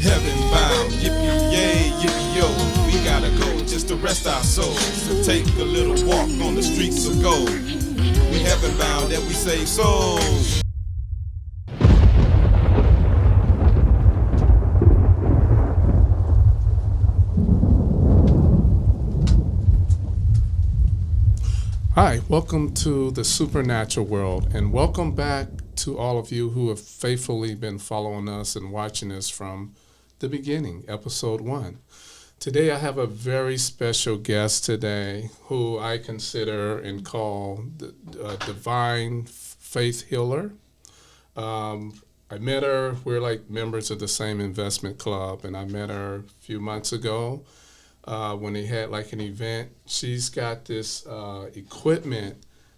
heaven bound. Yippee yay, yippee yo. We gotta go just to rest our souls. So take a little walk on the streets of gold. We heaven bound and we save souls. Hi, welcome to the supernatural world, and welcome back to all of you who have faithfully been following us and watching us from the beginning, episode 1. Today I have a very special guest today who I consider and call the divine faith healer. I met her, we're like members of the same investment club, and I met her a few months ago. When they had like an event. She's got this equipment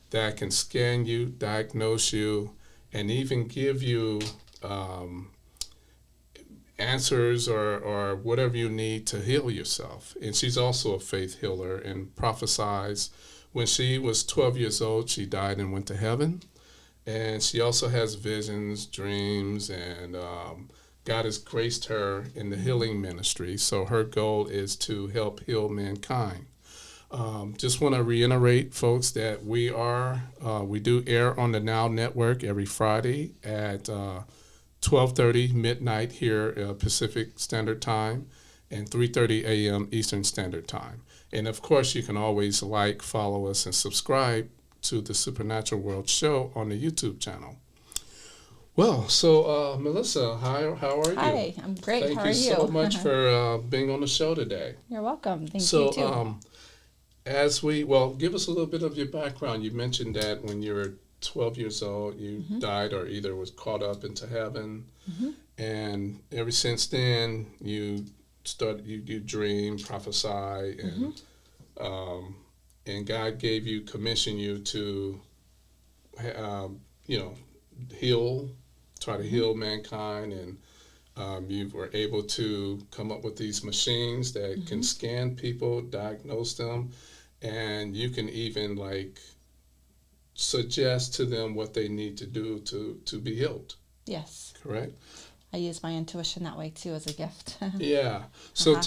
that can scan you, diagnose you, and even give you answers or whatever you need to heal yourself. And she's also a faith healer and prophesies. When she was 12 years old, she died and went to heaven. And she also has visions, dreams, and God has graced her in the healing ministry, so her goal is to help heal mankind. Just want to reiterate, folks, that we do air on the Now Network every Friday at 12:30 midnight here Pacific Standard Time and 3:30 a.m. Eastern Standard Time. And of course, you can always like, follow us, and subscribe to the Supernatural World Show on the YouTube channel. Well, so Melissa, how are you? Hi, I'm great. Thank how are you? so much for being on the show today. You're welcome. Thank so, you too. Give us a little bit of your background. You mentioned that when you were 12 years old, you died or either was caught up into heaven, and ever since then you dream, prophesy, and God gave you, commissioned you to, try to heal mankind, and you were able to come up with these machines that can scan people, diagnose them, and you can even suggest to them what they need to do to be healed. Yes. Correct? I use my intuition that way too as a gift. Yeah. So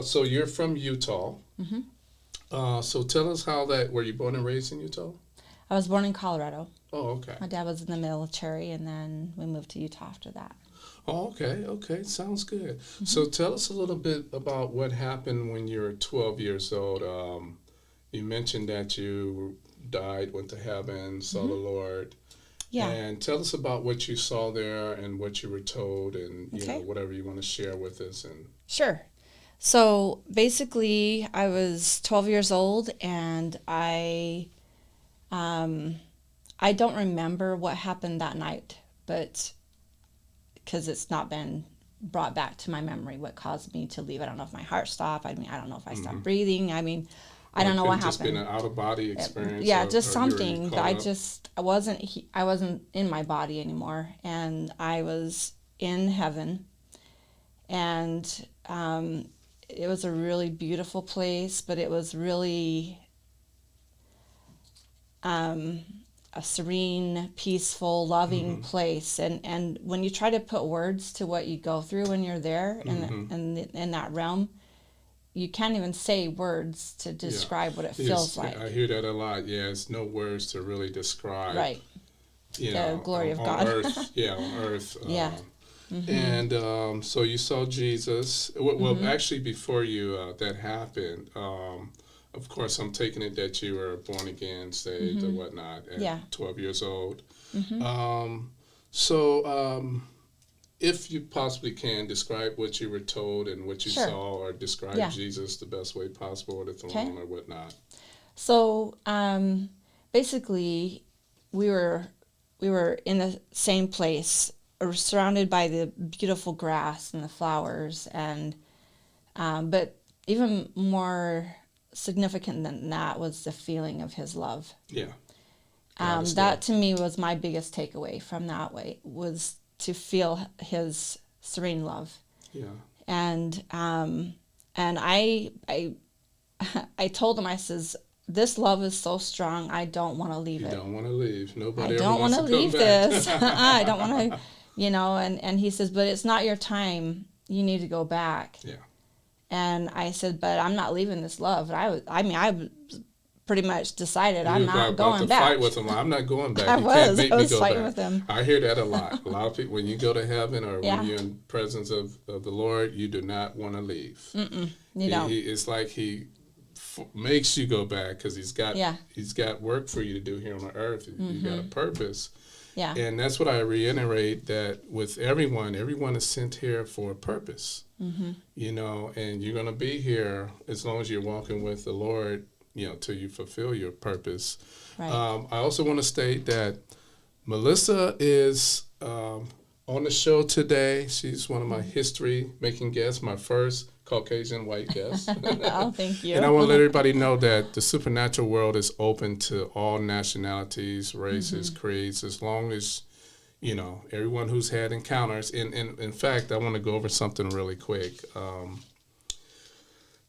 so you're from Utah. So tell us were you born and raised in Utah? I was born in Colorado. Oh, okay. My dad was in the military, and then we moved to Utah after that. Oh, okay. Sounds good. So tell us a little bit about what happened when you were 12 years old. You mentioned that you died, went to heaven, saw the Lord. Yeah. And tell us about what you saw there and what you were told, and whatever you want to share with us. And Sure. So basically, I was 12 years old, and I don't remember what happened that night, but because it's not been brought back to my memory what caused me to leave. I don't know if my heart stopped. I don't know if I stopped breathing. I don't know what happened. Just been an out of body experience. Yeah, just something. I wasn't in my body anymore, and I was in heaven, and it was a really beautiful place, but it was really a serene, peaceful, loving place. And when you try to put words to what you go through when you're there in that realm, you can't even say words to describe what it feels like. I hear that a lot. Yeah, it's no words to really describe. Right. The glory of God. Earth, on earth. Yeah. And so you saw Jesus. Well, actually, before that happened, of course, I'm taking it that you were born again, saved, or whatnot at 12 years old. If you possibly can, describe what you were told and what you saw, or describe Jesus the best way possible, or the throne or whatnot. So basically, we were in the same place, surrounded by the beautiful grass and the flowers, and but even more significant than that was the feeling of his love. Yeah. That to me was my biggest takeaway from that way, was to feel his serene love. Yeah. And I told him, I says, this love is so strong, I don't want to leave it. You don't want to leave. Nobody ever wants to leave this. I don't want to, and he says, but it's not your time you need to go back. Yeah. And I said, but I'm not leaving this love. And I was pretty much decided You I'm was not about going to back. fight with him. I'm not going back. I You can't make I me was go fighting back. with him. I hear that a lot. A lot of people, when you go to heaven or Yeah. when you're in presence of the Lord, you do not want to leave. You don't. It's like he makes you go back because he's got work for you to do here on the earth. You got a purpose. Yeah. And that's what I reiterate, that with everyone is sent here for a purpose. You know, and you're going to be here as long as you're walking with the Lord, you know, till you fulfill your purpose. Right. I also want to state that Melissa is on the show today. She's one of my history-making guests, my first Caucasian white guest. Oh, thank you. And I want to let everybody know that the supernatural world is open to all nationalities, races, creeds, as long as, you know, everyone who's had encounters. And in fact, I want to go over something really quick.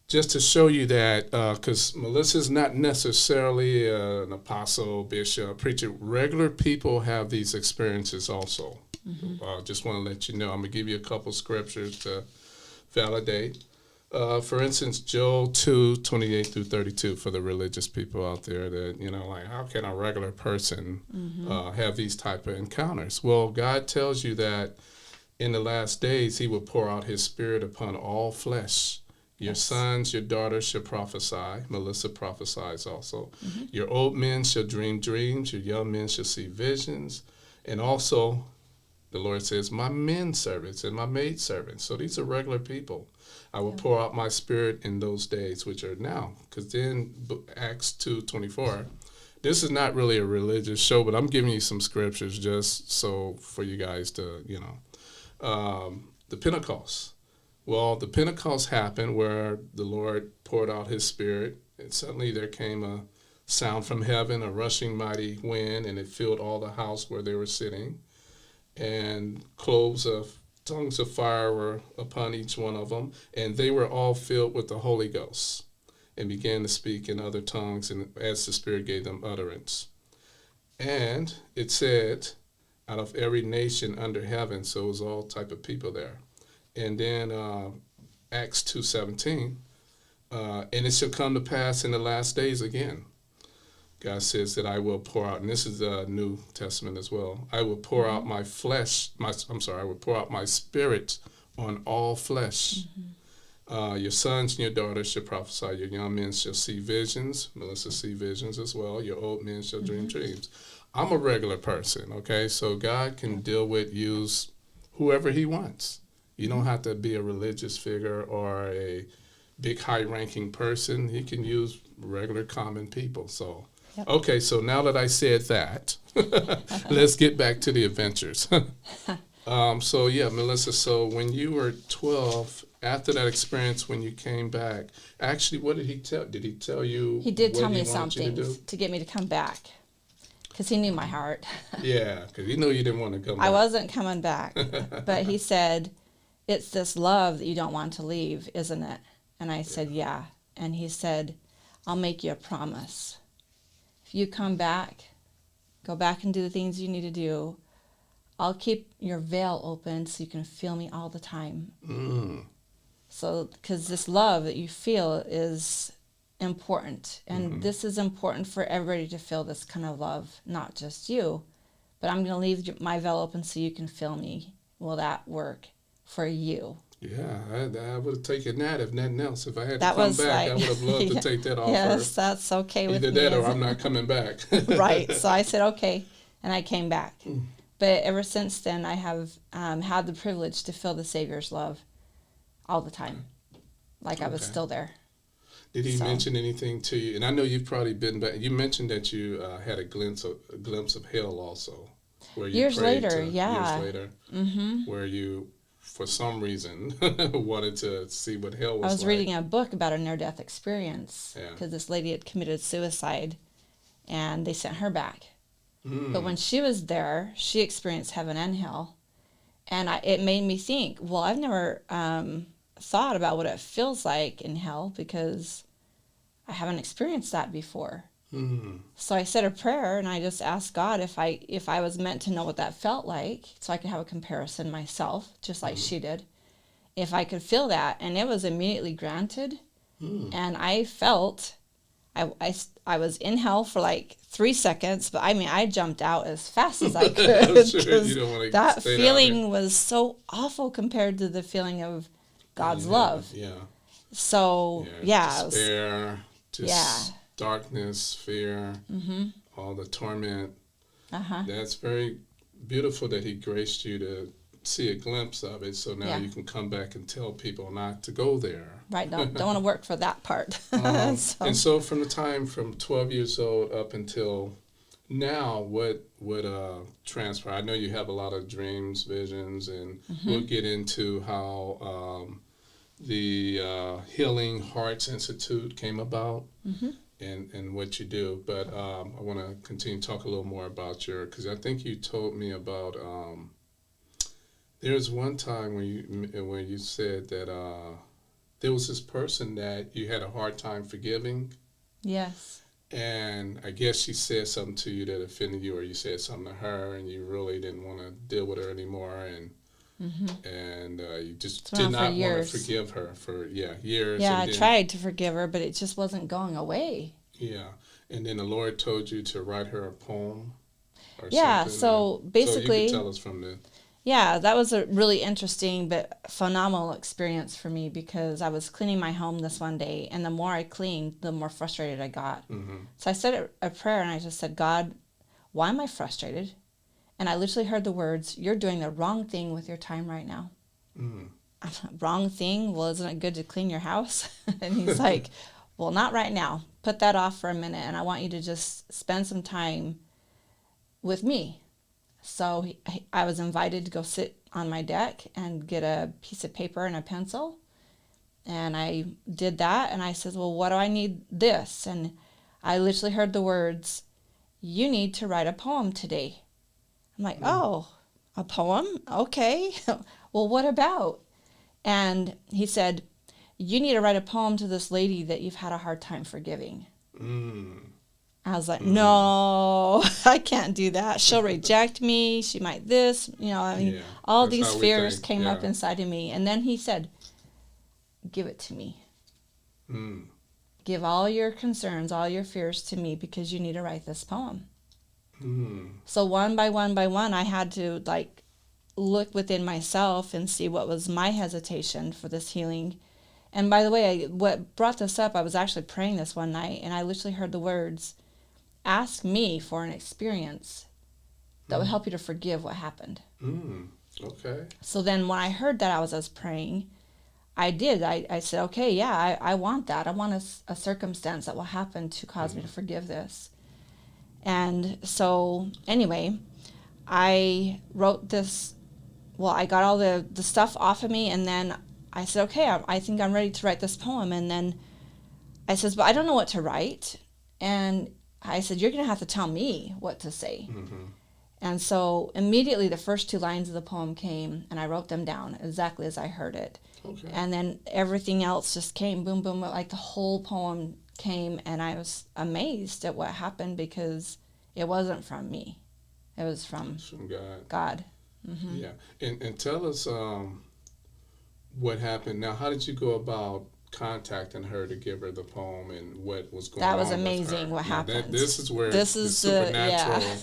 Just to show you that, because Melissa's not necessarily an apostle, bishop, preacher. Regular people have these experiences also. Just want to let you know. I'm going to give you a couple scriptures to validate. For instance, Joel 2:28 through 32 for the religious people out there that, you know, like, how can a regular person have these type of encounters? Well, God tells you that in the last days he will pour out his spirit upon all flesh. Your sons, your daughters shall prophesy. Melissa prophesies also. Your old men shall dream dreams. Your young men shall see visions. And also, the Lord says, my men servants and my maid servants. So these are regular people. I will pour out my spirit in those days, which are now. Because then Acts 2:24. This is not really a religious show, but I'm giving you some scriptures just so for you guys to, you know. The Pentecost. Well, the Pentecost happened where the Lord poured out his spirit, and suddenly there came a sound from heaven, a rushing mighty wind, and it filled all the house where they were sitting. And tongues of fire were upon each one of them, and they were all filled with the Holy Ghost and began to speak in other tongues, and as the Spirit gave them utterance. And it said, out of every nation under heaven, so it was all type of people there. And then Acts 2:17, and it shall come to pass in the last days again. God says that I will pour out, and this is the New Testament as well. I will pour out my I will pour out my spirit on all flesh. Your sons and your daughters shall prophesy. Your young men shall see visions. Melissa see visions as well. Your old men shall dream dreams. I'm a regular person, okay? So God can use whoever he wants. You don't have to be a religious figure or a big high-ranking person. He can use regular common people. So, okay, so now that I said that, let's get back to the adventures. So, yeah, Melissa, so when you were 12, after that experience, when you came back, actually, what did he tell? Did he tell you? He did what tell he me wanted something you to do? to get me to come back because he knew my heart. Yeah, because he knew you didn't want to come back. I wasn't coming back, but he said, it's this love that you don't want to leave, isn't it? And I said, yeah. And he said, I'll make you a promise. If you come back, go back and do the things you need to do, I'll keep your veil open so you can feel me all the time. So, because this love that you feel is important. And this is important for everybody to feel this kind of love, not just you. But I'm going to leave my veil open so you can feel me. Will that work for you? Yeah, I would have taken that if nothing else. If I had That to come was back, I like- would have loved to take that offer. Yes, that's okay with Either me. that or I'm not coming back. Right. So I said, okay. And I came back. But ever since then, I have had the privilege to feel the Savior's love all the time. Like I was still there. Did he mention anything to you? And I know you've probably been back. You mentioned that you had a glimpse of hell also. Where you Years prayed later, Years later. Where you, for some reason, wanted to see what hell was like. I was reading a book about a near-death experience Yeah. because this lady had committed suicide and they sent her back. But when she was there, she experienced heaven and hell. And it made me think, well, I've never thought about what it feels like in hell because I haven't experienced that before. So I said a prayer and I just asked God if I was meant to know what that felt like so I could have a comparison myself, just like she did. if I could feel that. And it was immediately granted. And I felt, I was in hell for like 3 seconds, but I mean, I jumped out as fast as I could. I'm sure you don't want to That stay down feeling was so awful compared to the feeling of God's there. love. Yeah. So, yeah. Despair, just yeah. darkness, fear, all the torment. Uh-huh. That's very beautiful that he graced you to see a glimpse of it, so now you can come back and tell people not to go there. Right, don't want to work for that part. And so from the time from 12 years old up until now, what would transfer? I know you have a lot of dreams, visions, and we'll get into how the Healing Hearts Institute came about and what you do. But I want to continue to talk a little more about because I think you told me about, there was one time when you said that there was this person that you had a hard time forgiving. Yes. And I guess she said something to you that offended you, or you said something to her and you really didn't want to deal with her anymore, and you just did not want to forgive her for years. Yeah, I tried to forgive her, but it just wasn't going away. Yeah, and then the Lord told you to write her a poem or something. So basically, so you can tell us from the... Yeah, that was a really interesting but phenomenal experience for me, because I was cleaning my home this one day, and the more I cleaned, the more frustrated I got. So I said a prayer, and I just said, God, why am I frustrated? And I literally heard the words, you're doing the wrong thing with your time right now. Wrong thing? Well, isn't it good to clean your house? And he's like, well, not right now. Put that off for a minute, and I want you to just spend some time with me. So I was invited to go sit on my deck and get a piece of paper and a pencil. And I did that, and I said, well, what do I need this? And I literally heard the words, you need to write a poem today. I'm like, oh, a poem? Okay. Well, what about? And he said, you need to write a poem to this lady that you've had a hard time forgiving. I was like, no, I can't do that. She'll reject me. She might this, all these fears came up inside of me. And then he said, give it to me. Give all your concerns, all your fears to me, because you need to write this poem. So one by one, I had to look within myself and see what was my hesitation for this healing. And by the way, what brought this up, I was actually praying this one night, and I literally heard the words, ask me for an experience that would help you to forgive what happened. Okay. So then when I heard that, I was praying, I did. I said, okay, yeah, I want that. I want a circumstance that will happen to cause me to forgive this. And so anyway, I wrote this, I got all the stuff off of me, and then I said, okay, I think I'm ready to write this poem. And then I said, but I don't know what to write. And I said, you're going to have to tell me what to say. And so immediately the first 2 lines of the poem came, and I wrote them down exactly as I heard it. Okay. And then everything else just came, boom, boom, like the whole poem came, and I was amazed at what happened, because it wasn't from me. It was from God. Yeah. And tell us what happened. Now, how did you go about contacting her to give her the poem, and what was going on? That was amazing what happened. This is where this is the supernatural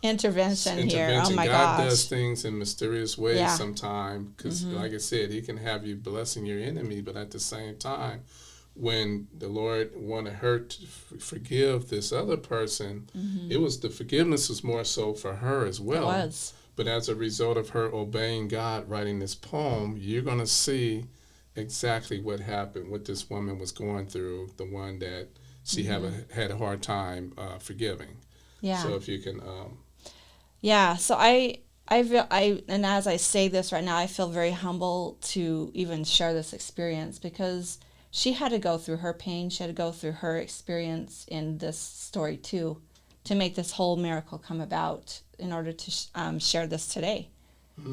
intervention here. Oh my gosh. God does things in mysterious ways sometimes, because like I said, he can have you blessing your enemy, but at the same time, when the Lord wanted her to forgive this other person, the forgiveness was more so for her as well. It was. But as a result of her obeying God, writing this poem, you're going to see exactly what happened, what this woman was going through, the one that she had a hard time forgiving. Yeah. So if you can... So I and as I say this right now, I feel very humble to even share this experience, because she had to go through her pain. She had to go through her experience in this story too, to make this whole miracle come about in order to share this today.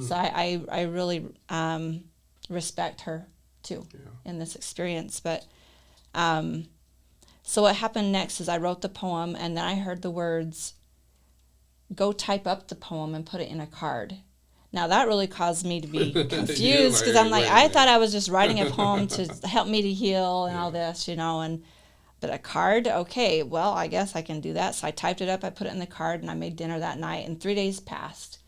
So I really respect her too in this experience. But so what happened next is I wrote the poem, and then I heard the words, go type up the poem and put it in a card. Now, that really caused me to be You're confused because like, I'm like, wait a I minute. thought I was just writing a poem to help me to heal and all Yeah. this, but a card, okay, well, I guess I can do that. So I typed it up, I put it in the card, and I made dinner that night, and 3 days passed.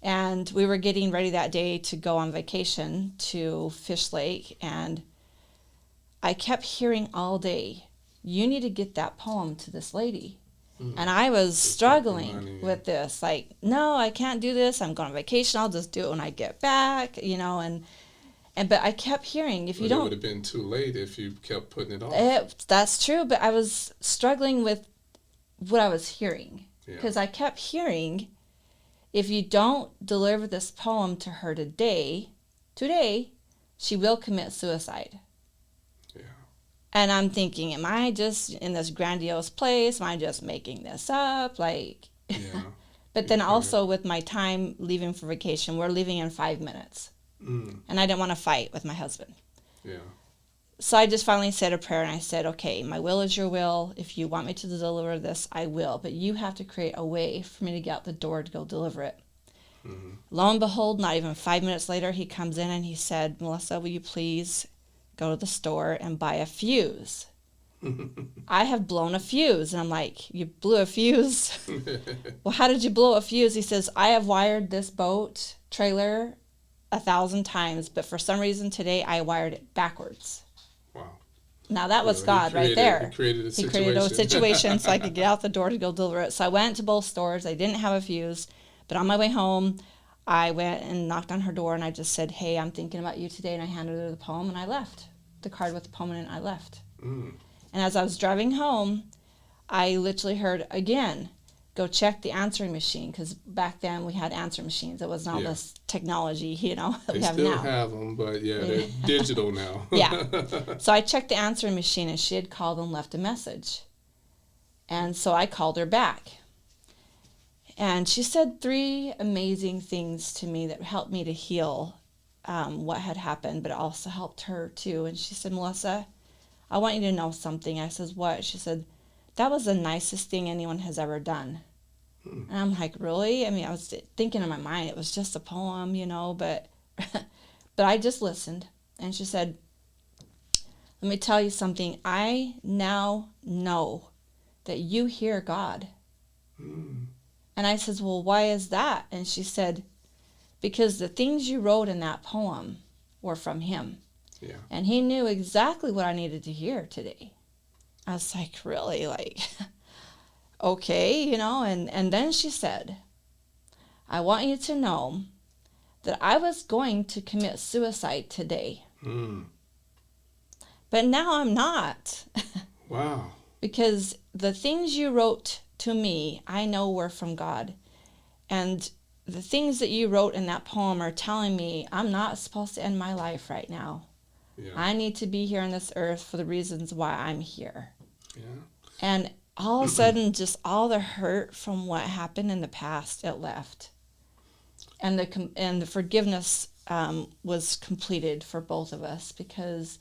And we were getting ready that day to go on vacation to Fish Lake, and I kept hearing all day, you need to get that poem to this lady. And I was Just kept struggling reminding you. with this, like, no, I can't do this. I'm going on vacation. I'll just do it when I get back, but I kept hearing, if you But it would don't, have been too late if you kept putting it off. that's true. But I was struggling with what I was hearing Yeah. because I kept hearing, if you don't deliver this poem to her today, she will commit suicide. Yeah. And I'm thinking, am I just in this grandiose place? Am I just making this up? Like, Yeah. but then Okay. also with my time leaving for vacation, we're leaving in 5 minutes. And I didn't want to fight with my husband. Yeah. So I just finally said a prayer and I said, okay, my will is your will. If you want me to deliver this, I will. But you have to create a way for me to get out the door to go deliver it. Lo and behold, not even 5 minutes later, he comes in and he said, Melissa, will you please go to the store and buy a fuse? I have blown a fuse. And I'm like, you blew a fuse? Well, how did you blow a fuse? He says, I have wired this boat trailer 1,000 times, but for some reason today I wired it backwards. Wow. Now that was So God right there. He created a He situation. created a situation so I could get out the door to go deliver it. So I went to both stores. They didn't have a fuse, but on my way home, I went and knocked on her door and I just said, hey, I'm thinking about you today. And I handed her the poem and I left. The card with the poem in it, I left. And as I was driving home, I literally heard again, go check the answering machine, because back then we had answering machines. It wasn't all Yeah. this technology, that They we have still now. have them, but yeah, they're digital now. Yeah. So I checked the answering machine and she had called and left a message. And so I called her back. And she said 3 amazing things to me that helped me to heal what had happened, but it also helped her too. And she said, Melissa, I want you to know something. I says, what? She said, that was the nicest thing anyone has ever done. And I'm like, really? I mean, I was thinking in my mind, it was just a poem, but but I just listened. And she said, let me tell you something. I now know that you hear God. And I says, well, why is that? And she said, because the things you wrote in that poem were from him. Yeah. And he knew exactly what I needed to hear today. I was like, really? Like, okay, and then she said, I want you to know that I was going to commit suicide today. But now I'm not. Wow. Because the things you wrote to me, I know were from God. And the things that you wrote in that poem are telling me I'm not supposed to end my life right now. Yeah. I need to be here on this earth for the reasons why I'm here. Yeah. And all of a sudden, just all the hurt from what happened in the past, it left. And the forgiveness was completed for both of us, because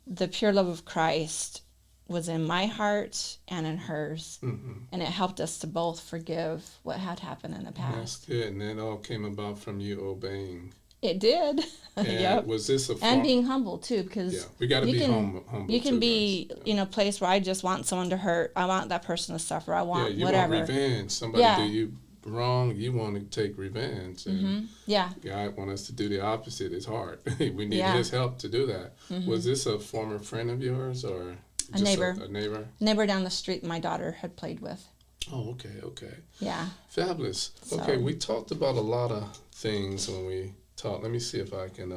the pure love of Christ was in my heart and in hers. And it helped us to both forgive what had happened in the That's past. it. And that all came about from you obeying. It did. And Yep. was this a And being humble too, because Yeah, we got to be humble. you can too, be guys. in a place where I just want someone to hurt. I want that person to suffer. I want you whatever. want revenge. Somebody Yeah. do you wrong, you want to take revenge. And Yeah. God wants us to do the opposite. It's hard. We need Yeah. His help to do that. Was this a former friend of yours or A neighbor. A neighbor? Neighbor down the street my daughter had played with. Oh, okay. Yeah. Fabulous. So- Okay, we talked about a lot of things when we talked. Let me see if I can.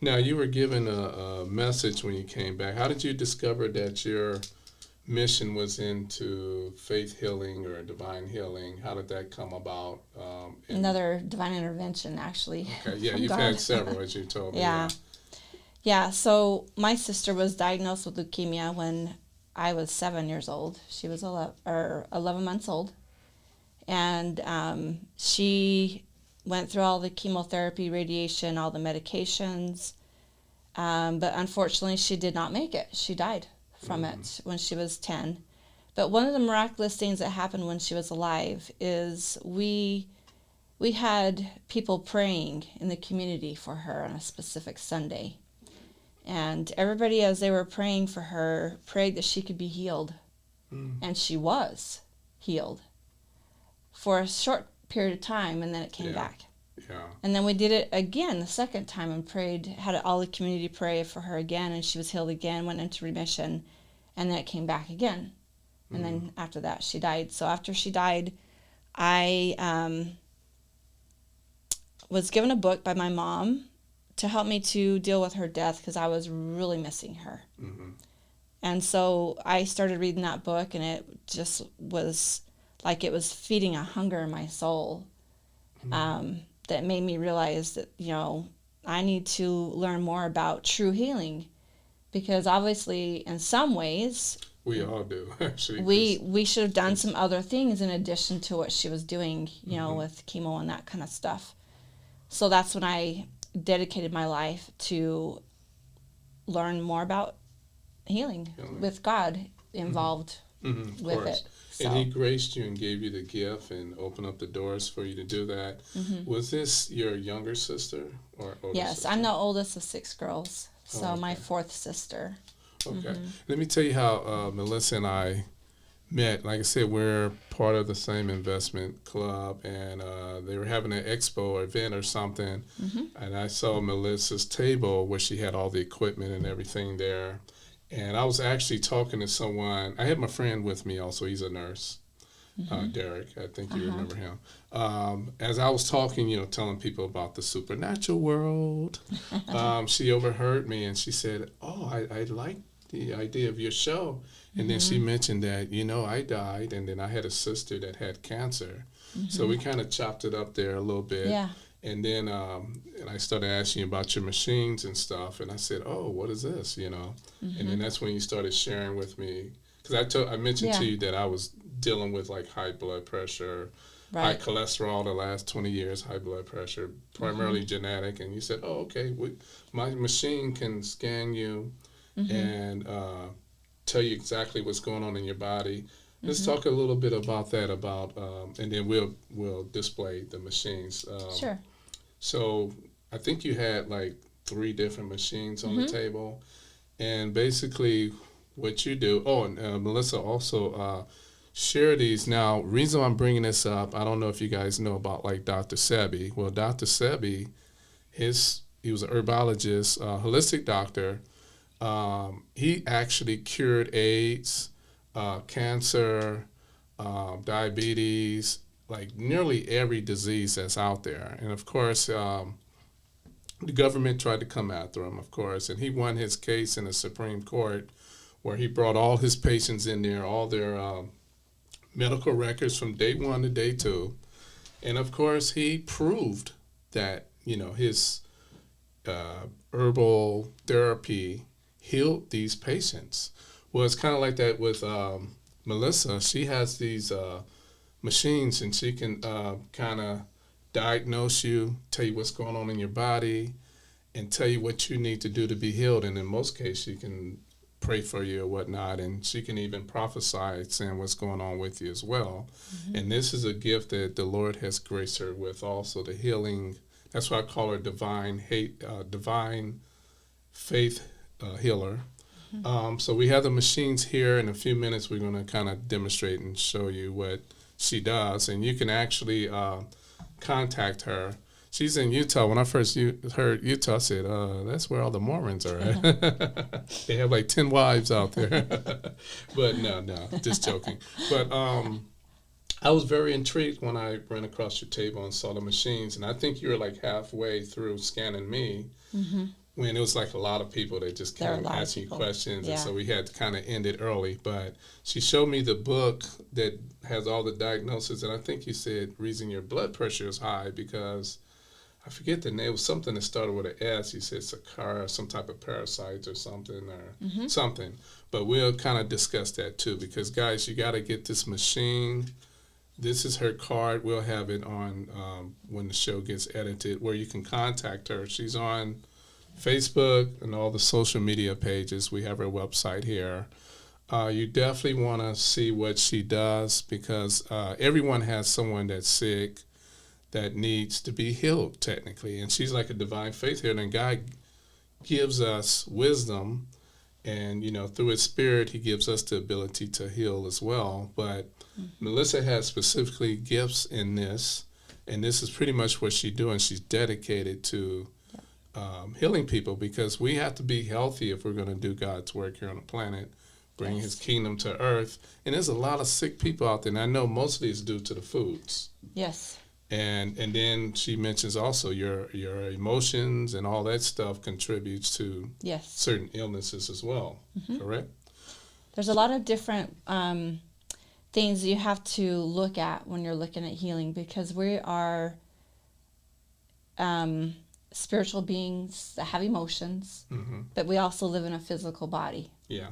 Now, you were given a message when you came back. How did you discover that your mission was into faith healing or divine healing? How did that come about? Another divine intervention, actually. Okay, yeah, from you've God. had several, as you told me. Yeah. Yeah, so my sister was diagnosed with leukemia when I was 7 years old. She was 11 months old. And she went through all the chemotherapy, radiation, all the medications. But unfortunately, she did not make it. She died from it when she was 10. But one of the miraculous things that happened when she was alive is we we had people praying in the community for her on a specific Sunday. And everybody, as they were praying for her, prayed that she could be healed. And she was healed for a short period of time, and then it came back. Yeah. And then we did it again the second time and prayed, had all the community pray for her again, and she was healed again, went into remission, and then it came back again. And then after that, she died. So after she died, I was given a book by my mom to help me to deal with her death because I was really missing her. And so I started reading that book, and it just was like it was feeding a hunger in my soul that made me realize that, I need to learn more about true healing, because obviously in some ways we all do, actually. We should have done some other things in addition to what she was doing, with chemo and that kind of stuff. So that's when I dedicated my life to learn more about healing with God involved with it. So. And he graced you and gave you the gift and opened up the doors for you to do that. Was this your younger sister or older Yes, sister? I'm the oldest of 6 girls, so my 4th sister. Okay. Let me tell you how Melissa and I met. Like I said, we're part of the same investment club, and they were having an expo or event or something, and I saw Melissa's table where she had all the equipment and everything there. And I was actually talking to someone. I had my friend with me also. He's a nurse, Derek. I think you remember him. As I was talking, telling people about the supernatural world, she overheard me and she said, "Oh, I like the idea of your show." And then she mentioned that, I died, and then I had a sister that had cancer. So we kind of chopped it up there a little bit. Yeah. And then and I started asking about your machines and stuff, and I said, "Oh, what is this?" And then that's when you started sharing with me, because I mentioned to you that I was dealing with like high blood pressure, high cholesterol the last 20 years, high blood pressure, primarily genetic, and you said, "Oh, okay, my machine can scan you and tell you exactly what's going on in your body." Let's talk a little bit about that, and then we'll display the machines. Sure. So I think you had like 3 different machines on the table, and basically what you do. Oh, and Melissa also share these. Now, reason I'm bringing this up, I don't know if you guys know about like Dr. Sebi. Well, Dr. Sebi, he was a herbologist, holistic doctor. He actually cured AIDS, cancer, diabetes, like nearly every disease that's out there. And of course, the government tried to come after him, of course, and he won his case in the Supreme Court, where he brought all his patients in there, all their medical records from day 1 to day 2. And of course, he proved that, his herbal therapy healed these patients. Well, it's kind of like that with Melissa. She has these machines, and she can kind of diagnose you, tell you what's going on in your body, and tell you what you need to do to be healed. And in most cases, she can pray for you or whatnot, and she can even prophesy, saying what's going on with you as well. And this is a gift that the Lord has graced her with, also the healing. That's why I call her divine faith healer. So we have the machines here. In a few minutes, we're going to kind of demonstrate and show you what she does. And you can actually contact her. She's in Utah. When I first heard Utah, I said, that's where all the Mormons are at. They have like 10 wives out there. But no, just joking. But I was very intrigued when I ran across your table and saw the machines. And I think you were like halfway through scanning me. When it was like a lot of people that just came asking you questions, and so we had to kind of end it early. But she showed me the book that has all the diagnoses, and I think you said reason your blood pressure is high because I forget the name. It was something that started with an S. You said Sakara, some type of parasites or something something. But we'll kind of discuss that too, because guys, you got to get this machine. This is her card. We'll have it on when the show gets edited, where you can contact her. She's on Facebook and all the social media pages. We have her website here. You definitely want to see what she does, because everyone has someone that's sick that needs to be healed technically. And she's like a divine faith healer, and God gives us wisdom, and through his spirit he gives us the ability to heal as well. But Melissa has specifically gifts in this, and this is pretty much what she's doing. She's dedicated to healing people, because we have to be healthy if we're going to do God's work here on the planet, bring his kingdom to earth. And there's a lot of sick people out there, and I know most of these due to the foods. Yes. And then she mentions also your emotions and all that stuff contributes to certain illnesses as well, correct? There's a lot of different things you have to look at when you're looking at healing, because we are spiritual beings that have emotions, but we also live in a physical body. Yeah.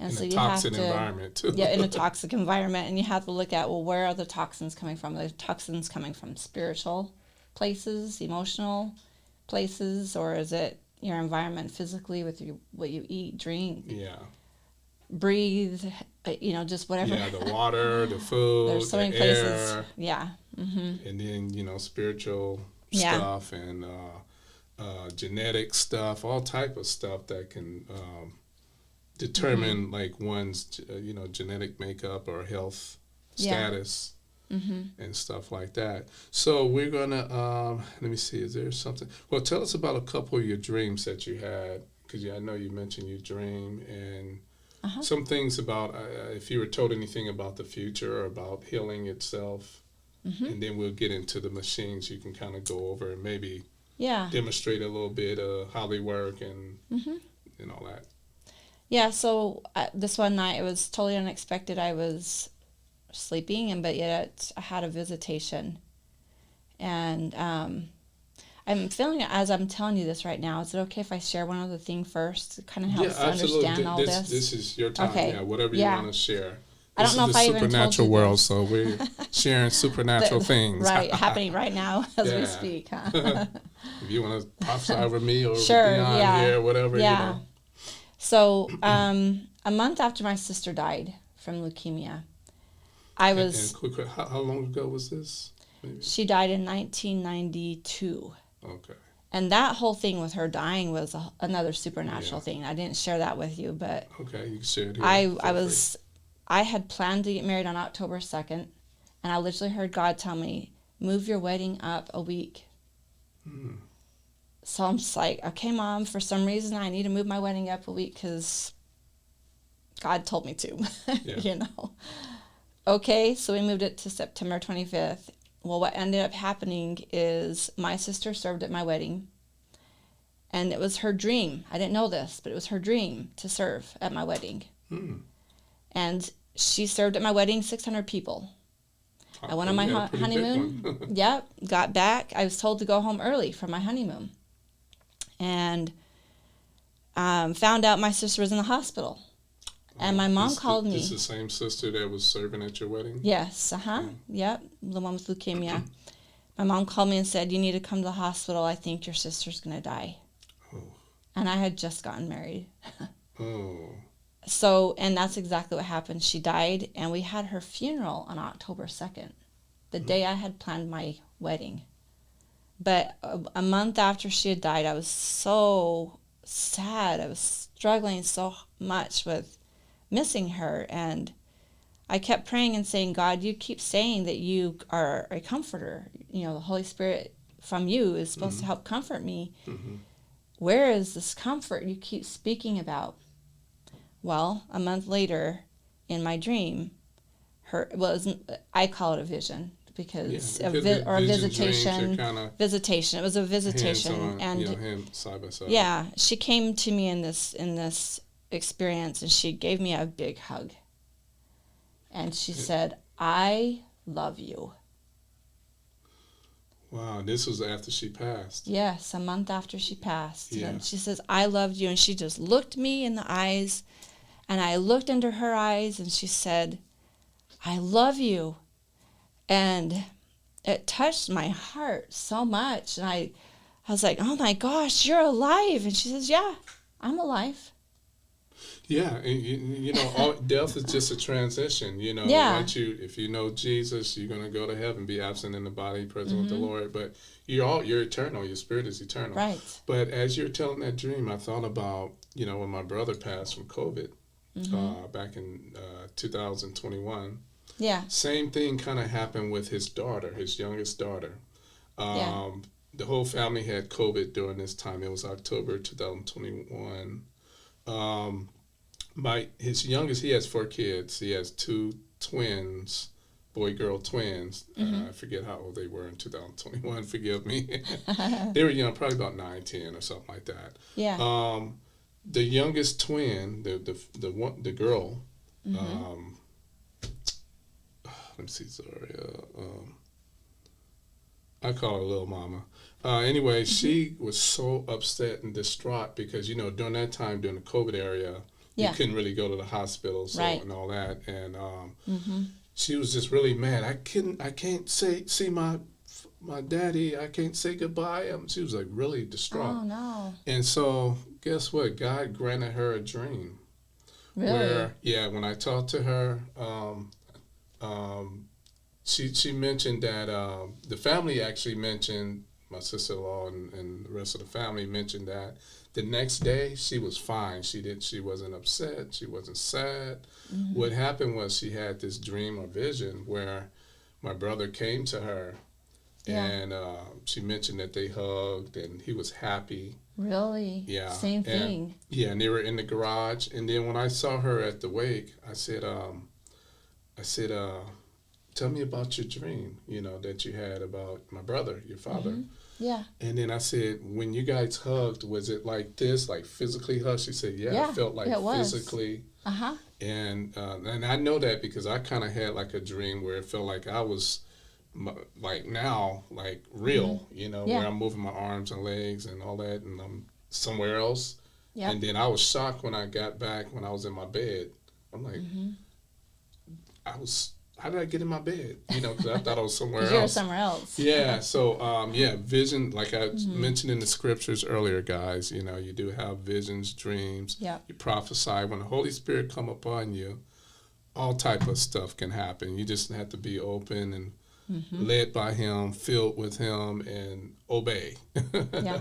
And in so a you toxic have to, environment too. Yeah, in a toxic environment, and you have to look at, well, where are the toxins coming from? Are the toxins coming from spiritual places, emotional places, or is it your environment physically with what you eat, drink, breathe, just whatever. Yeah, the water, the food, there's so many the places. air, Yeah. Mm-hmm. and then spiritual stuff and genetic stuff, all type of stuff that can determine like one's genetic makeup or health status and stuff like that. So we're gonna let me see, is there something? Well, tell us about a couple of your dreams that you had, because I know you mentioned you dream, and some things about if you were told anything about the future or about healing itself, and then we'll get into the machines. You can kind of go over and maybe demonstrate a little bit of how they work and all that. Yeah, so this one night, it was totally unexpected. I was sleeping, but yet I had a visitation. And I'm feeling it as I'm telling you this right now. Is it okay if I share one other thing first? It kind of helps to understand all this. This is your time. Okay. Yeah, whatever you want to share. I don't know if I even told you supernatural world, this. so we're sharing supernatural things. Right, happening right now as we speak. Huh? If you want to prophesy over me or sure, beyond here, whatever, So, a month after my sister died from leukemia, I was... And quick, how long ago was this? Maybe? She died in 1992. Okay. And that whole thing with her dying was another supernatural thing. I didn't share that with you, but... Okay, you can share it here. I had planned to get married on October 2nd, and I literally heard God tell me, move your wedding up a week. So I'm just like, okay, Mom, for some reason I need to move my wedding up a week because God told me to, Okay, so we moved it to September 25th. Well, what ended up happening is my sister served at my wedding, and it was her dream. I didn't know this, but it was her dream to serve at my wedding. And she served at my wedding 600 people. I went on my honeymoon. Got back. I was told to go home early for my honeymoon. And found out my sister was in the hospital. And my mom called me. This is the same sister that was serving at your wedding? Yes, Yep, the one with leukemia. My mom called me and said, you need to come to the hospital. I think your sister's going to die. Oh. And I had just gotten married. So, and that's exactly what happened. She died, and we had her funeral on October 2nd, the day I had planned my wedding. But a month after she had died, I was so sad. I was struggling so much with missing her, and I kept praying and saying, God, you keep saying that you are a comforter. The Holy Spirit from you is supposed to help comfort me. Where is this comfort you keep speaking about? Well, a month later, in my dream, I call it a vision because a visitation. Visitation. It was a visitation, and side by side. Yeah, she came to me in this experience, and she gave me a big hug, and she said, "I love you." Wow, this was after she passed. Yes, a month after she passed. Yeah. And she says, "I loved you," and she just looked me in the eyes. And I looked into her eyes, and she said, "I love you." And it touched my heart so much. And I was like, "Oh my gosh, you're alive." And she says, "Yeah, I'm alive." Yeah, and you know, all, death is just a transition. You know, Yeah. once if you know Jesus, you're gonna go to heaven, be absent in the body, present with the Mm-hmm. Lord. But you're eternal. Your spirit is eternal. Right. But as you're telling that dream, I thought about when my brother passed from COVID Mm-hmm. back in 2021. Yeah. Same thing kind of happened with his daughter, his youngest daughter. Yeah. The whole family had COVID during this time. It was October 2021. Um, his youngest, he has 4 kids. He has two twins, boy girl twins. Mm-hmm. I forget how old they were in 2021. Forgive me. They were young, probably about 9, 10 or something like that. Yeah. The youngest twin, the girl. Mm-hmm. Let me see, sorry. I call her Little Mama. Anyway, she was so upset and distraught because during that time, during the COVID area, Yeah. you couldn't really go to the hospital, Right. and all that, and Mm-hmm. she was just really mad. I can't see my daddy. I can't say goodbye. She was like really distraught. Oh no. And so, guess what? God granted her a dream. Really? Where, yeah, when I talked to her, she mentioned that the family actually mentioned, my sister-in-law and the rest of the family mentioned that the next day she was fine. She wasn't upset. She wasn't sad. Mm-hmm. What happened was she had this dream or vision where my brother came to her, Yeah. and she mentioned that they hugged and he was happy. Really? Yeah. Same thing. Yeah, and they were in the garage. And then when I saw her at the wake, I said, tell me about your dream, that you had about my brother, your father. Mm-hmm. Yeah. And then I said, when you guys hugged, was it like this, like physically hugged? She said, yeah, it felt like it was. physically. Uh-huh. And I know that because I kind of had like a dream where it felt like I was like now, like real, Mm-hmm. Yeah. where I'm moving my arms and legs and all that, and I'm somewhere else. Yeah. And then I was shocked when I got back, when I was in my bed. I'm like, Mm-hmm. how did I get in my bed? Because I thought I was somewhere else. You were somewhere else. Yeah, so vision, like I Mm-hmm. mentioned in the scriptures earlier, guys, you do have visions, dreams. Yeah. You prophesy. When the Holy Spirit come upon you, all type of stuff can happen. You just have to be open and Mm-hmm. led by Him, filled with Him, and obey. Yeah.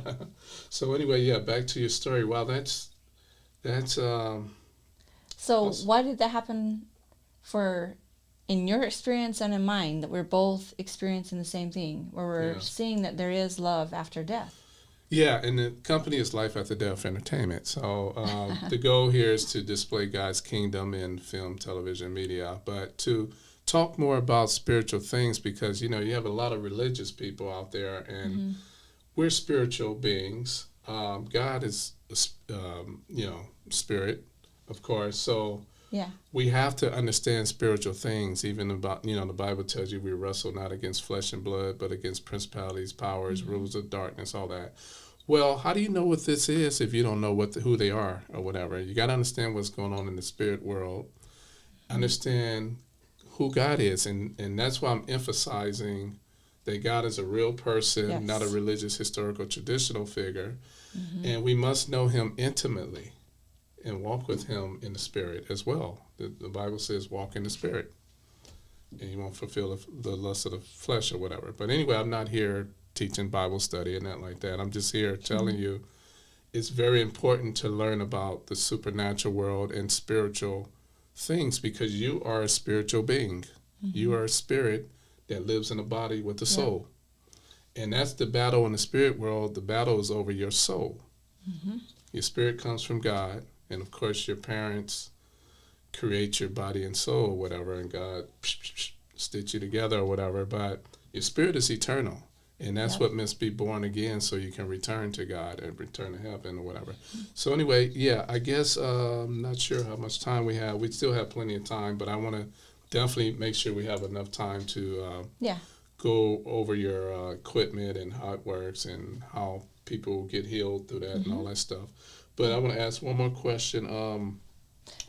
So anyway, yeah, back to your story. Wow, that's So awesome. why did that happen in your experience and in mine, that we're both experiencing the same thing, where we're Yeah. seeing that there is love after death? Yeah, and the company is Life After Death Entertainment. So the goal here is to display God's kingdom in film, television, media, but to talk more about spiritual things because, you have a lot of religious people out there, and Mm-hmm. we're spiritual beings. God is, spirit, of course. So Yeah. we have to understand spiritual things, even about, the Bible tells you we wrestle not against flesh and blood, but against principalities, powers, Mm-hmm. rulers of darkness, all that. Well, how do you know what this is if you don't know who they are or whatever? You got to understand what's going on in the spirit world, understand who God is. And that's why I'm emphasizing that God is a real person, Yes. not a religious, historical, traditional figure. Mm-hmm. And we must know Him intimately and walk with Him in the Spirit as well. The Bible says walk in the Spirit, and you won't fulfill the lust of the flesh or whatever. But anyway, I'm not here teaching Bible study and that like that. I'm just here telling you it's very important to learn about the supernatural world and spiritual things because you are a spiritual being. Mm-hmm. You are a spirit that lives in a body with a soul. And that's the battle in the spirit world. The battle is over your soul. Mm-hmm. Your spirit comes from God, and of course your parents create your body and soul or whatever, and God stitch you together or whatever, but your spirit is eternal. And that's what must be born again so you can return to God and return to heaven or whatever. So anyway, yeah, I guess I'm not sure how much time we have. We still have plenty of time, but I want to definitely make sure we have enough time to go over your equipment and how it works and how people get healed through that and all that stuff. But I want to ask one more question.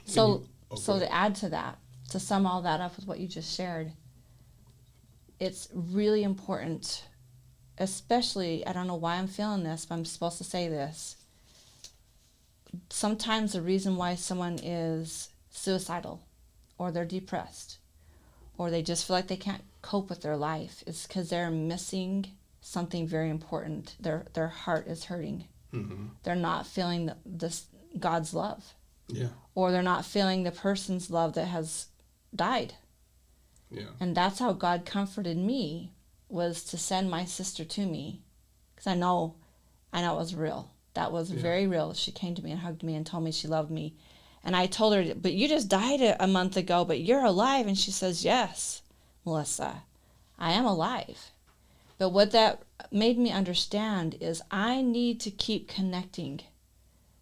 So to add to that, to sum all that up with what you just shared, it's really important, especially, I don't know why I'm feeling this, but I'm supposed to say this. sometimes the reason why someone is suicidal or they're depressed or they just feel like they can't cope with their life is because they're missing something very important. Their heart is hurting. Mm-hmm. They're not feeling this God's love. Yeah. Or they're not feeling the person's love that has died. Yeah. And that's how God comforted me, was to send my sister to me, because I know it was real. That was very real. She came to me and hugged me and told me she loved me. And I told her, but you just died a month ago, but you're alive. And she says, yes, Melissa, I am alive. But what that made me understand is I need to keep connecting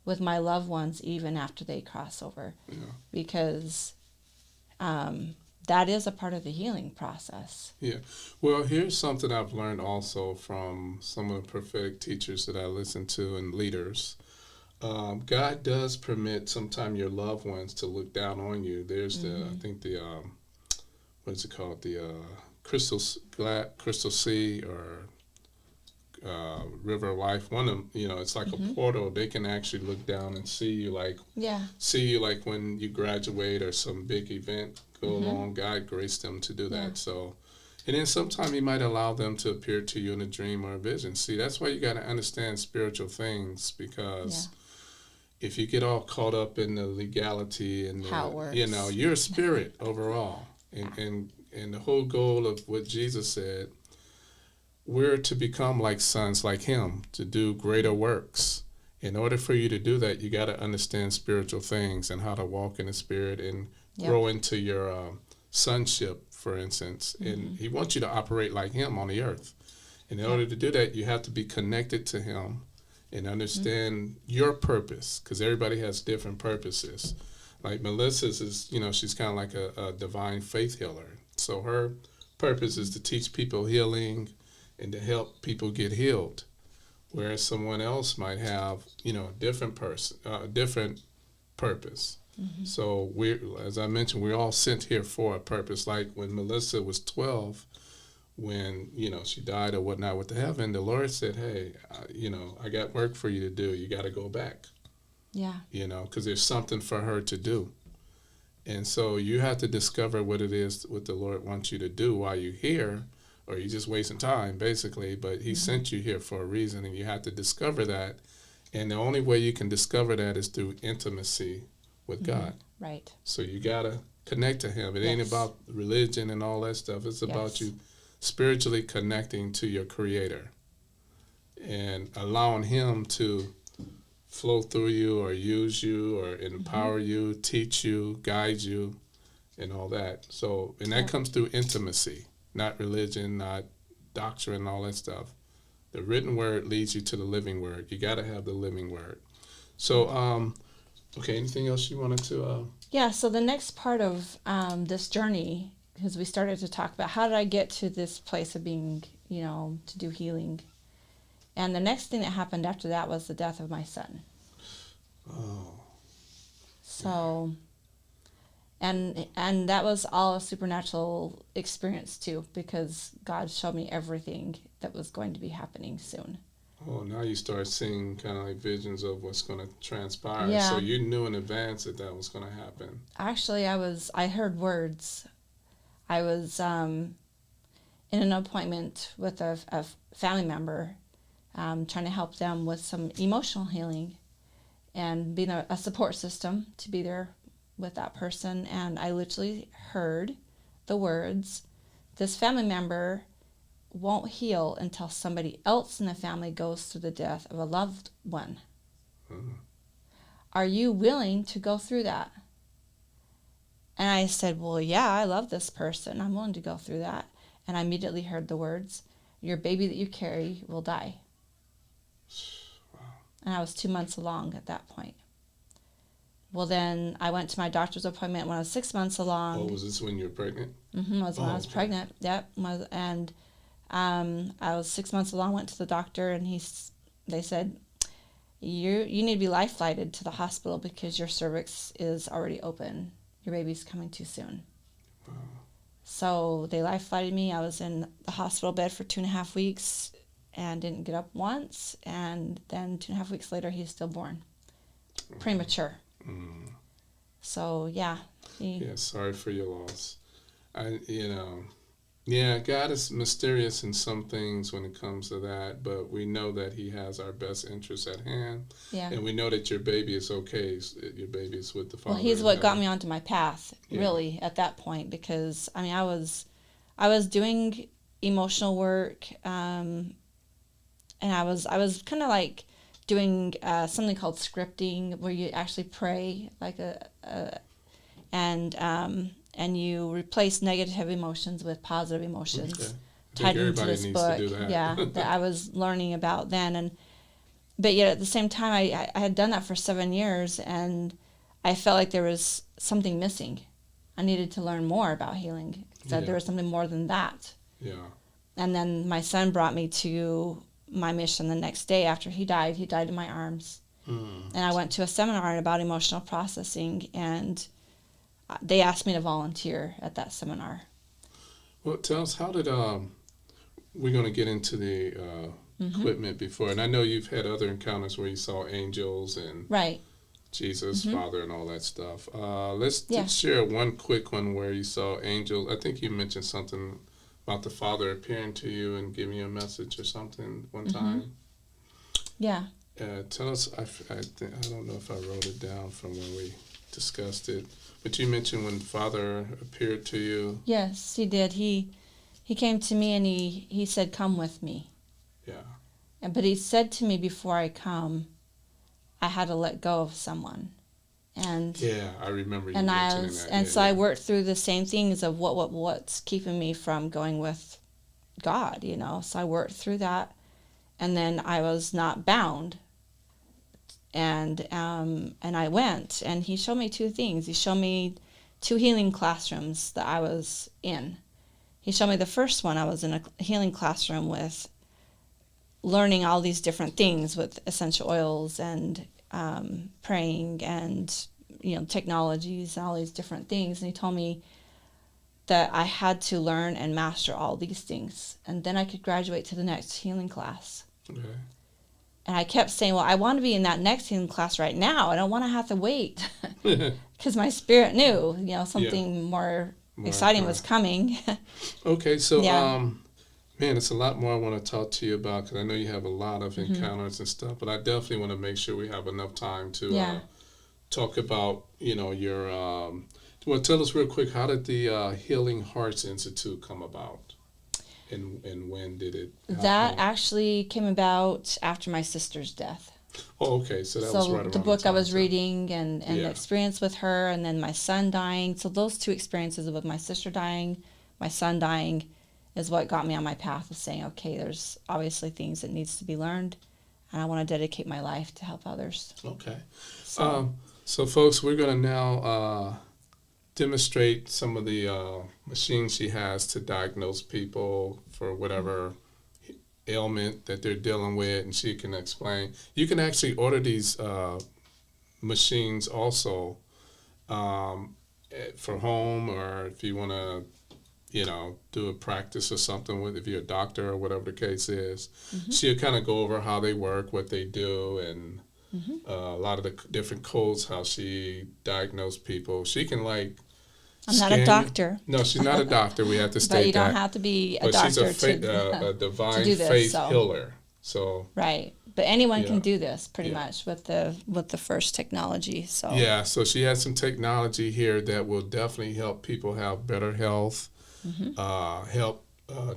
with my loved ones even after they cross over. Yeah. Because that is a part of the healing process. Yeah. Well, here's something I've learned also from some of the prophetic teachers that I listen to and leaders. God does permit sometimes your loved ones to look down on you. There's I think what is it called? The crystal sea or river of life. One of them, it's like a portal. They can actually look down and see you like when you graduate or some big event go along. God graced them to do that. So, and then sometimes He might allow them to appear to you in a dream or a vision. See, that's why you got to understand spiritual things, because if you get all caught up in the legality and how it works, you're a spirit overall, and the whole goal of what Jesus said, we're to become like sons like Him, to do greater works. In order for you to do that, you got to understand spiritual things and how to walk in the Spirit and grow into your sonship, for instance. And He wants you to operate like Him on the earth. And in order to do that, you have to be connected to Him and understand your purpose, because everybody has different purposes. Like Melissa's is, she's kind of like a divine faith healer. So her purpose is to teach people healing and to help people get healed. Whereas someone else might have, a different purpose. So as I mentioned, we're all sent here for a purpose. Like when Melissa was 12, when, she died or whatnot with the heaven, the Lord said, hey, I got work for you to do. You got to go back. Yeah. Because there's something for her to do. And so you have to discover what it is, what the Lord wants you to do while you're here, or you're just wasting time, basically. But He sent you here for a reason, and you have to discover that. And the only way you can discover that is through intimacy with God. Right. So you got to connect to Him. It ain't about religion and all that stuff. It's about you spiritually connecting to your Creator and allowing Him to flow through you or use you or empower you, teach you, guide you, and all that. So, and that comes through intimacy, not religion, not doctrine, all that stuff. The written word leads you to the living word. You got to have the living word. So, okay, anything else you wanted to? Yeah, so the next part of this journey, because we started to talk about how did I get to this place of being, to do healing. And the next thing that happened after that was the death of my son. Oh. So, and that was all a supernatural experience too, because God showed me everything that was going to be happening soon. Oh, now you start seeing kind of like visions of what's going to transpire. Yeah. So you knew in advance that was going to happen. Actually, I heard words. I was in an appointment with a family member, trying to help them with some emotional healing and being a support system to be there with that person. And I literally heard the words, this family member won't heal until somebody else in the family goes through the death of a loved one. Are you willing to go through that? And I said, well, yeah, I love this person. I'm willing to go through that. And I immediately heard the words, your baby that you carry will die. Wow. And I was 2 months along at that point. Well, then I went to my doctor's appointment when I was 6 months along. Oh, was this when you were pregnant? Mm-hmm, was when I was pregnant. Yep. And I was 6 months along, went to the doctor, and they said, you need to be life flighted to the hospital because your cervix is already open. Your baby's coming too soon. Wow. So they life flighted me. I was in the hospital bed for 2.5 weeks and didn't get up once. And then 2.5 weeks later, he's stillborn. premature. So yeah. Yeah, sorry for your loss. Yeah, God is mysterious in some things when it comes to that, but we know that He has our best interests at hand, Yeah. and we know that your baby is okay. Your baby is with the Father. Well, he's in what got heaven. me onto my path, Yeah. really, at that point, because I mean, I was doing emotional work, and I was kind of like doing something called scripting, where you actually pray like and you replace negative emotions with positive emotions. Okay. I Tied think into everybody this needs book, to do that. yeah, that I was learning about then, but yet at the same time, I had done that for 7 years, and I felt like there was something missing. I needed to learn more about healing. That Yeah. there was something more than that. Yeah. And then my son brought me to my mission the next day after he died. He died in my arms. And I went to a seminar about emotional processing, and they asked me to volunteer at that seminar. Well, tell us, how did we're going to get into the equipment before, and I know you've had other encounters where you saw angels and Right. Jesus, Father, and all that stuff. Let's Yeah. just share one quick one where you saw angels. I think you mentioned something about the Father appearing to you and giving you a message or something one time. Yeah. Tell us, I don't know if I wrote it down from when we discussed it, but you mentioned when Father appeared to you. Yes, he did. He came to me and he said, "Come with me." Yeah. But he said to me, before I come, I had to let go of someone. And Yeah, I remember you and mentioning that. and Yeah, so I yeah. worked through the same things of what's keeping me from going with God, you know. So I worked through that, and then I was not bound. And I went, and he showed me two things. He showed me two healing classrooms that I was in. He showed me the first one. I was in a healing classroom with learning all these different things with essential oils and praying and technologies and all these different things. And he told me that I had to learn and master all these things, and then I could graduate to the next healing class. Okay. And I kept saying, well, I want to be in that next healing class right now. I don't want to have to wait, because my spirit knew, something more exciting was coming. Okay, so Yeah. man, it's a lot more I want to talk to you about, because I know you have a lot of encounters and stuff, but I definitely want to make sure we have enough time to talk about, your. Well, tell us real quick, how did the Healing Hearts Institute come about, and when did it happen? That actually came about after my sister's death. Oh, okay, so that was right around the book I was time. reading and the Yeah. experience with her, and then my son dying. So those two experiences with my sister dying, my son dying, is what got me on my path of saying, okay, there's obviously things that needs to be learned, and I want to dedicate my life to help others. Okay. So folks, we're going to now demonstrate some of the machines she has to diagnose people for whatever ailment that they're dealing with, and she can explain. You can actually order these machines also for home, or if you want to, do a practice or something with, if you're a doctor or whatever the case is. She'll kind of go over how they work, what they do, and a lot of the different codes, how she diagnosed people. She can I'm not a doctor. No, she's not a doctor. We have to state that. But you don't have to be a doctor she's a divine do this, faith so. healer. So right, but anyone Yeah. can do this pretty Yeah. much with the first technology. So yeah, so she has some technology here that will definitely help people have better health, help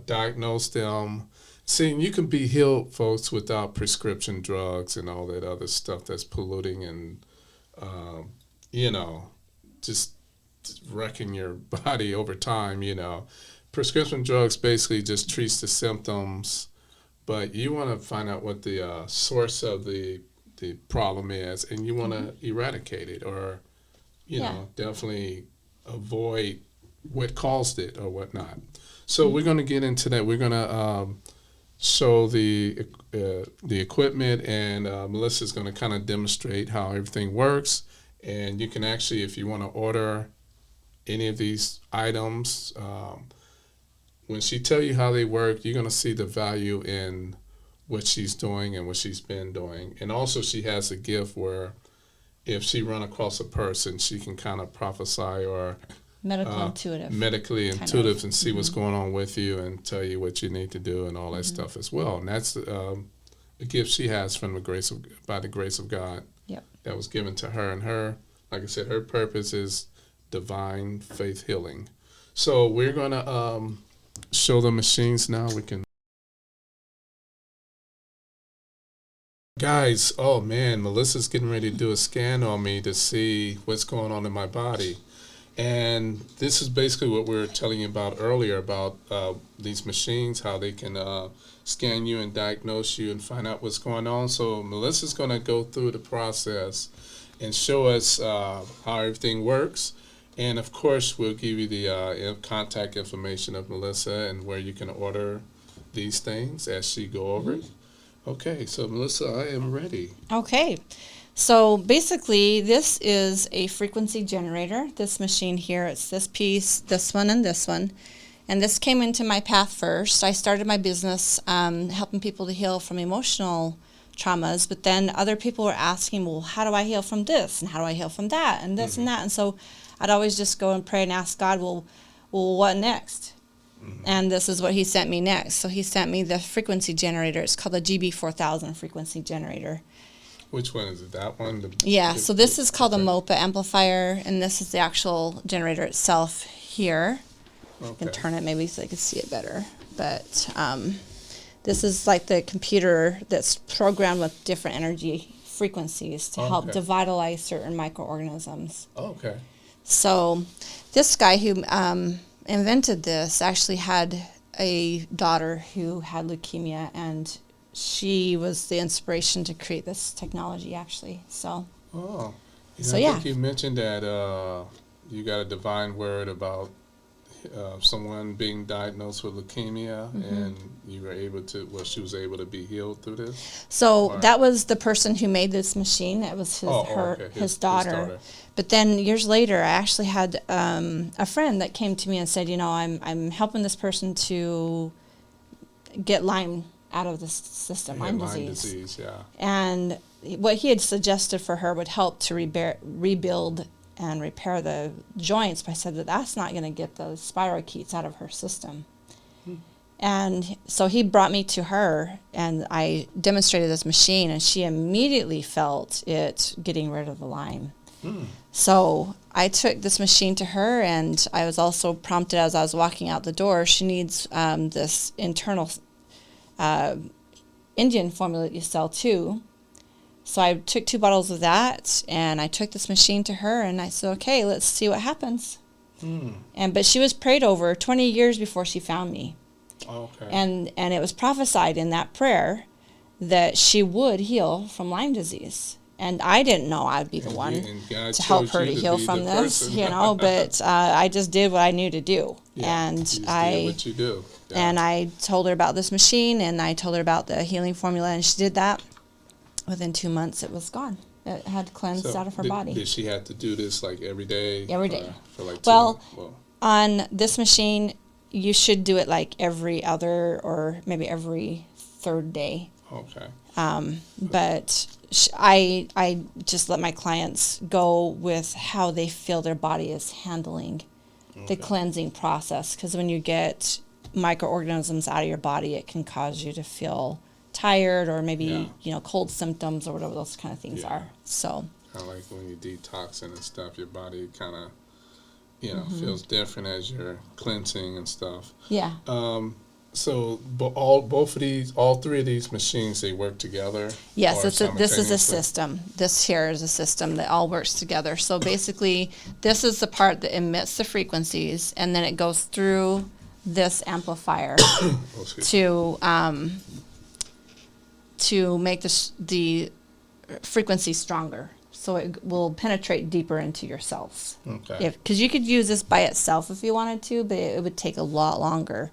diagnose them. See, you can be healed, folks, without prescription drugs and all that other stuff that's polluting and, just wrecking your body over time, Prescription drugs basically just treats the symptoms, but you want to find out what the source of the problem is, and you want to eradicate it, or, definitely avoid what caused it or whatnot. So we're going to get into that. We're going to show the equipment, and Melissa's going to kind of demonstrate how everything works. And you can actually, if you want to order any of these items, when she tell you how they work, you're going to see the value in what she's doing and what she's been doing. And also she has a gift where if she run across a person, she can kind of prophesy or Medical intuitive. medically kind intuitive of. and see what's going on with you and tell you what you need to do and all that stuff as well. And that's a gift she has from by the grace of God. Yep. That was given to her. And her, like I said, her purpose is divine faith healing. So we're going to show the machines now. We can. Guys, oh man, Melissa's getting ready to do a scan on me to see what's going on in my body. And this is basically what we were telling you about earlier about these machines, how they can scan you and diagnose you and find out what's going on. So Melissa's going to go through the process and show us how everything works. And of course, we'll give you the contact information of Melissa and where you can order these things as she go over it. Okay, so Melissa, I am ready. Okay. So basically, this is a frequency generator. This machine here, it's this piece, this one, and this one. And this came into my path first. I started my business helping people to heal from emotional traumas, but then other people were asking, well, how do I heal from this? And how do I heal from that? And this and that. And so I'd always just go and pray and ask God, well what next? And this is what he sent me next. So he sent me the frequency generator. It's called the GB4000 frequency generator. Which one is it? That one? Yeah, so this is called a MOPA amplifier, and this is the actual generator itself here. I can turn it maybe so I can see it better. But this is like the computer that's programmed with different energy frequencies to help devitalize certain microorganisms. Okay. So this guy who invented this actually had a daughter who had leukemia, and she was the inspiration to create this technology, actually. So, I yeah. think you mentioned that you got a divine word about someone being diagnosed with leukemia, and you were able to, she was able to be healed through this? So that was the person who made this machine. That was his daughter. But then years later, I actually had a friend that came to me and said, I'm helping this person to get Lyme out of the system, Lyme disease. Yeah. And what he had suggested for her would help to rebuild and repair the joints, but I said that's not going to get the spirochetes out of her system. And so he brought me to her, and I demonstrated this machine, and she immediately felt it getting rid of the Lyme. So I took this machine to her, and I was also prompted as I was walking out the door, she needs this internal Indian formula that you sell too. So I took 2 bottles of that, and I took this machine to her, and I said, okay, let's see what happens. But she was prayed over 20 years before she found me. Okay. And it was prophesied in that prayer that she would heal from Lyme disease. And I didn't know I'd be the one to help her to heal from this, but I just did what I knew to do. Yeah, and you just I did what you do. Yeah. And I told her about this machine, and I told her about the healing formula, and she did that. Within 2 months, it was gone. It had cleansed out of her body. Did she have to do this like every day? Every day. For like 2 months? Well, on this machine, you should do it like every other or maybe every 3rd day. Okay. But I just let my clients go with how they feel their body is handling the cleansing process. Because when you get microorganisms out of your body, it can cause you to feel tired or maybe cold symptoms or whatever those kind of things are. So kind of like when you detoxing and stuff, your body kind of feels different as you're cleansing and stuff. Yeah. So all 3 of these machines, they work together? Yes, this is a system. This here is a system that all works together. So basically, this is the part that emits the frequencies, and then it goes through this amplifier to make the frequency stronger. So it will penetrate deeper into your cells. Okay. Because you could use this by itself if you wanted to, but it would take a lot longer.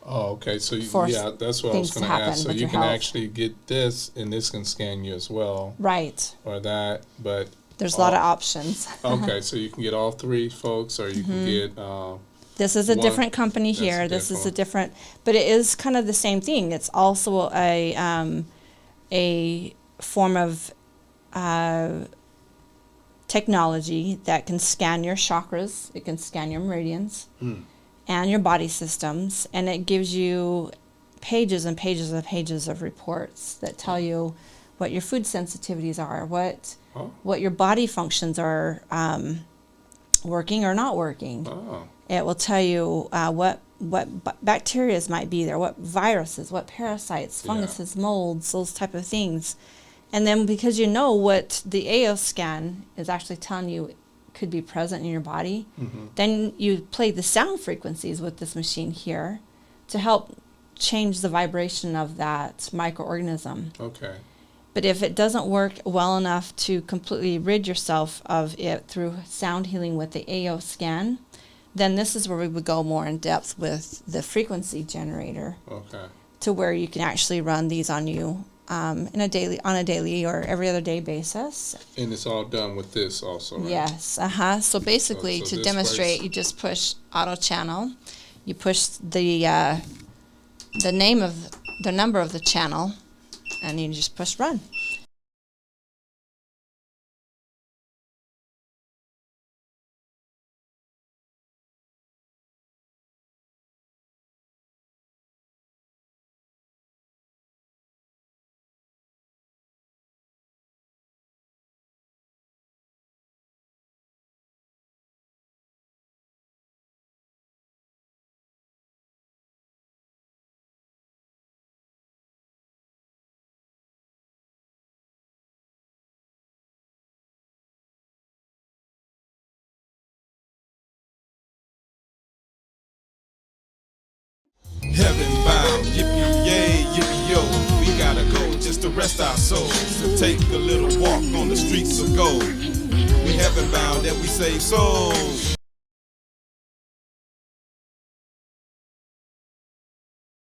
Oh, okay. So that's what I was going to ask. So you can actually get this, and this can scan you as well. Right. Or that, but there's a lot of options. Okay, so you can get all 3 folks, or you can get. This is a different company here. This is a different, but it is kind of the same thing. It's also a form of technology that can scan your chakras, it can scan your meridians and your body systems, and it gives you pages and pages and pages of reports that tell you what your food sensitivities are, what your body functions are working or not working. It will tell you what bacteria might be there, what viruses, what parasites, funguses, molds, those type of things. And then because you know what the AO scan is actually telling you could be present in your body, then you play the sound frequencies with this machine here to help change the vibration of that microorganism. Okay. But if it doesn't work well enough to completely rid yourself of it through sound healing with the AO scan, then this is where we would go more in depth with the frequency generator. Okay. To where you can actually run these on you on a daily or every other day basis. And it's all done with this also, right? Yes. So basically, So to demonstrate, you just push auto channel. You push the number of the channel, and you just push run. Heaven bound, yippee yay, yippee yo. We gotta go just to rest our souls and take a little walk on the streets of gold. We heaven bound that we save souls.